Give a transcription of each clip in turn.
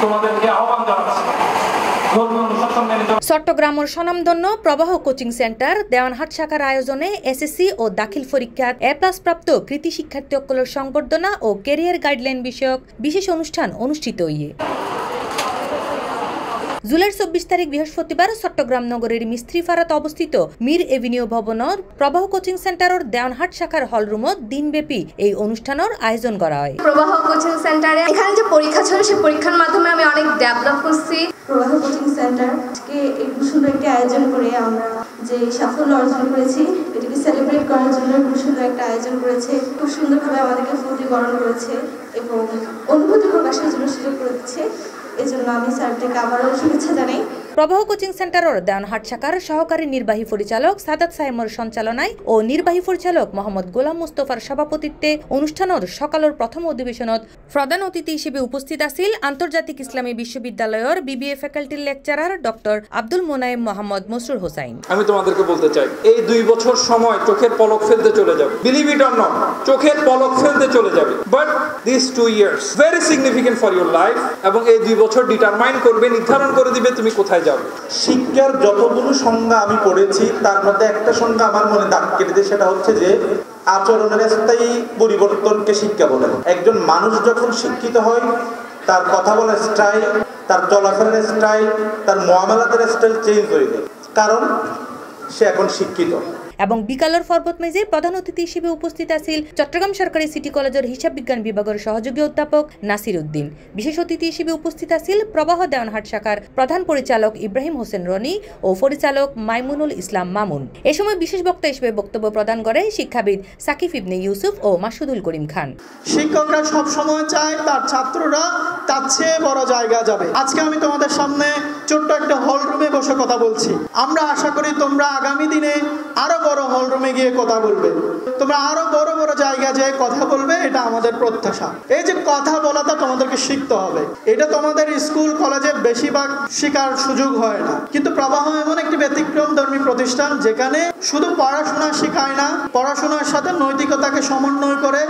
তোমাদেরকে আহ্বান জানাচ্ছি। চট্টগ্রামের স্বনামধন্য প্রবাহ কোচিং সেন্টার দেওয়ানহাট শাখার আয়োজনে এসএসসি ও দাখিল পরীক্ষার A+ প্রাপ্ত কৃতি শিক্ষার্থীসকলের সংবর্ধনা ও ক্যারিয়ার গাইডলাইন বিষয়ক বিশেষ অনুষ্ঠান অনুষ্ঠিত হইয়ে। জুলাইয়ের 24 তারিখ বৃহস্পতিবার চট্টগ্রাম নগরের মিস্ত্রিপাড়াতে অবস্থিত মীর এভিনিউ ভবনের প্রবাহ কোচিং সেন্টারের দেওয়ানহাট শাখার হলরুমত দিনব্যাপী এই অনুষ্ঠানের আয়োজন করা হয়। প্রবাহ কোচিং সেন্টারে এখানে যে পরীক্ষা ছিল সেই পরীক্ষার মাধ্যমে আমি অনেক ডেভেলপ করছি। প্রবাহ কোচিং সেন্টারকে একটু সুন্দর একটি আয়োজন করে আমরা যে সাফল্য অর্জন করেছি এটাকে সেলিব্রেট করার জন্য খুব সুন্দর একটা আয়োজন করেছে। খুব সুন্দরভাবে আমাদেরকে ফুর্তিবরণ করেছে এবং অনুভূতি প্রকাশের জন্য সুযোগ করে দিচ্ছে। এজন্য আমি স্যারদেরকে আবারও শুভেচ্ছা জানাই। প্রবাহ কোচিং সেন্টারের দেওয়ানহাট শাখার সহকারী নির্বাহী পরিচালক সাদাত সাইমর সঞ্চালনায় ও নির্বাহী পরিচালক মোহাম্মদ গোলাম মুস্তফার সভাপতিত্বে অনুষ্ঠানের সকালের প্রথম অধিবেশনত প্রধান অতিথি হিসেবে উপস্থিত আছিল আন্তর্জাতিক ইসলামী বিশ্ববিদ্যালয়ের BBA ফ্যাকাল্টির লেকচারার ডক্টর আব্দুল মোনায়েম মোহাম্মদ মসরুর হোসাইন। আমি তোমাদেরকে বলতে চাই এই 2 বছর সময় চোখের পলক ফেলতে চলে যাবে। বিলিভ ইট অর নট, চোখের পলক ফেলতে চলে যাবে। But this 2 years very significant for your life এবং এই 2 বছর ডিটারমাইন করবে, নির্ধারণ করে দিবে তুমি কোথায় যাবে। শিক্ষার যতগুলো সংজ্ঞা আমি পড়েছি তার মধ্যে একটা সংজ্ঞা আমার মনে দাগ কেটে দেয়, সেটা হচ্ছে যে আচরণের স্থায়ী পরিবর্তনকে শিক্ষা বলে। একজন মানুষ যখন শিক্ষিত হয় তার কথা বলার স্টাইল, তার চলাফেরার স্টাইল, তার মুআমালাতের স্টাইল চেঞ্জ হয়ে যায়, কারণ সে এখন শিক্ষিত। এবং বিকালের পর্বত মেজে প্রধান অতিথি হিসেবে উপস্থিত আছিল চট্টগ্রাম সরকারি সিটি কলেজের হিসাব বিজ্ঞান বিভাগের সহযোগী অধ্যাপক নাসির উদ্দিন। বিশেষ অতিথি হিসেবে উপস্থিত আছিল প্রবাহ দেওয়ানহাট শাখার প্রধান পরিচালক ইব্রাহিম হোসেন রনি ও পরিচালক মাইমুনুল ইসলাম মামুন। এ সময় বিশেষ বক্তা হিসেবে বক্তব্য প্রদান করে শিক্ষাবিদ সাকিব ইবনে ইউসুফ ও মাসুদুল করিম খান। শিক্ষকরা সবসময় চায় তার ছাত্ররা তার চেয়ে বড় জায়গা যাবে। আজকে আমি তোমাদের সামনে ছোট্ট একটা হল রুমে বসে কথা বলছি। আমরা আশা করি তোমরা আগামী দিনে আরো বড় হল রুমে গিয়ে কথা বলবে, তোমরা আরো বড় বড় জায়গা যেয়ে কথা বলবে, এটা আমাদের প্রত্যাশা। এই যে কথা বলাটা তোমাদেরকে শিখতে হবে, এটা তোমাদের স্কুল কলেজে বেশিরভাগ শেখার সুযোগ হয় না। কিন্তু প্রবাহ এমন একটি ব্যতিক্রমধর্মী প্রতিষ্ঠান যেখানে শুধু পড়াশোনা শেখায় না, পড়াশোনার সাথে নৈতিকতাকে সমন্বয় করে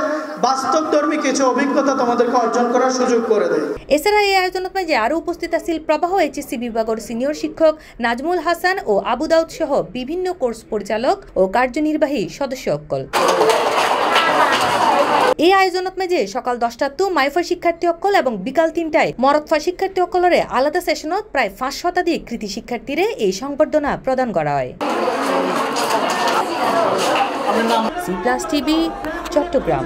বাস্তবধর্মী কিছু অভিজ্ঞতা তোমাদেরকে অর্জন করার সুযোগ করে দেয়। এছাড়া এই আয়োজনত মাঝে আরো উপস্থিত আছিল প্রবাহ HSC বিভাগের সিনিয়র শিক্ষক নাজমুল হাসান ও আবু দাউদ সহ বিভিন্ন কোর্স পরিচালক ও কার্যনির্বাহী সদস্য সকল। এই আয়োজনত মাঝে সকাল 10টার তো মাইফার শিক্ষার্থী সকল এবং বিকাল 3টায় মরদফা শিক্ষার্থী সকলরে আলাদা সেশনত প্রায় 5 শতাধিক কৃতি শিক্ষার্থীরে এই সংবর্ধনা প্রদান করা হয়। C+ TV Chittagong.